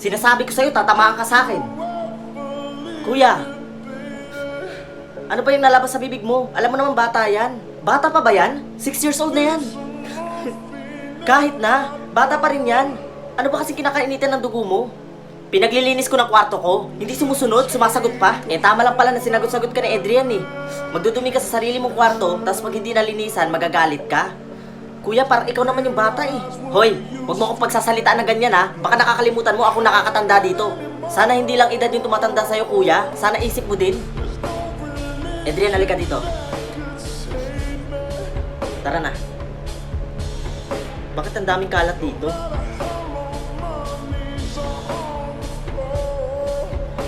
Sinasabi ko sa'yo, tatamaan ka sa akin. Kuya, ano ba yung nalabas sa bibig mo? Alam mo naman bata yan. Bata pa ba yan? 6 years old na yan. Kahit na, bata pa rin yan. Ano ba kasi kinakainitan ng dugo mo? Pinaglilinis ko ng kwarto ko, hindi sumusunod, sumasagot pa. Eh tama lang pala na sinagot-sagot ka ni Adrian eh. Magdudumi ka sa sarili mong kwarto, tapos pag hindi nalinisan, magagalit ka. Kuya, parang ikaw naman yung bata eh. Hoy, huwag mo akong pagsasalitaan ng ganyan ha. Baka nakakalimutan mo ako nakakatanda dito. Sana hindi lang edad yung tumatanda sa'yo kuya, sana isip mo din. Adrian, halika dito. Tara na. Bakit ang daming kalat dito?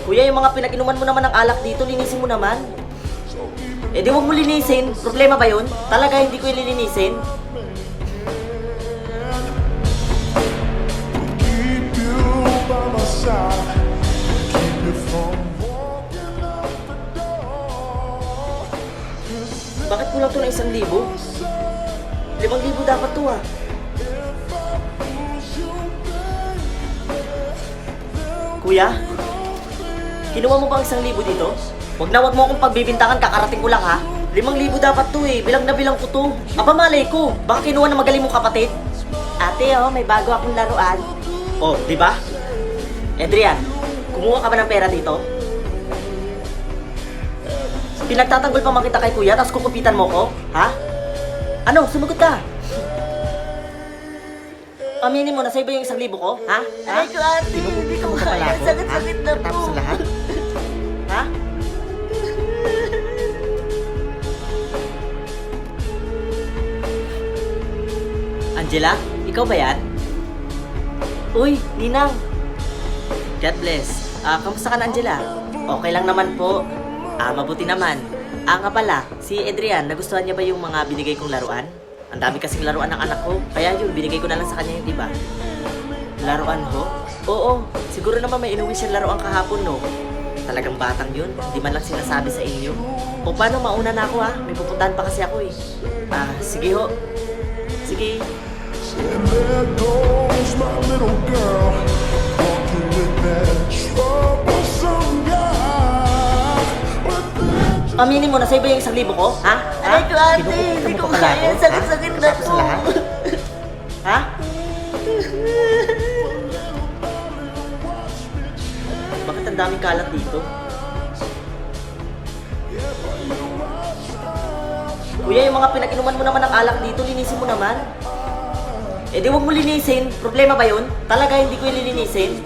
Kuya, yung mga pinag-inuman mo naman ng alak dito, linisin mo naman. Eh di huwag mo linisin. Problema ba yun? Talaga hindi ko ililinisin. Bakit kulang to na 1,000? 5,000 dapat to ah. Kuya? Kinuha mo ba ang 1,000 dito? Wag mo akong pagbibintangan, kakarating ko lang ha. 5,000 dapat to eh, bilang na bilang ko to. Aba malay ko, baka kinuha na magaling mong kapatid. Ate oh, may bago akong laruan. Oh, di ba? Adrian, kumuha ka ba ng pera dito? Pinagtatanggol pa makita kay kuya, tapos kukupitan mo ko? Ha? Ano, sumagot ka. Aminin mo, nasa iba yung 1,000 ko? Ha? Aray ko ate, hindi ko kaya. Sakit-sakit na po. Tapos lahat? Ha? Angela, ikaw ba yan? Uy, Ninang. God bless. Kamusta ka na, Angela? Okay lang naman po. Mabuti naman. Nga pala, si Adrian, nagustuhan niya ba yung mga binigay kong laruan? Ang dami kasing laruan ng anak ko. Kaya yun, binigay ko na lang sa kanya yun, di ba? Laruan ho? Oo, siguro naman may inuwi siyang laruan kahapon, no? Talagang batang yun. Hindi man lang sinasabi sa inyo. O paano, mauna na ako ha? May pupuntahan pa kasi ako eh. Sige ho. Sige. And there goes my little girl, walking with that troublesome guy. But then Aminin mo, nasa iba yung 1,000 ko? Ha? Aray ko ate, Kinukupitan hindi mo ko pa pala kaya. ako? Sakit-sakit na Tapos po. lahat? Ha? Bakit ang daming kalat dito? Kuya, yung mga pinag-inuman mo naman ng alak dito, linisin mo naman. Eh di huwag mo linisin. Problema ba yun? Talaga hindi ko ililinisin.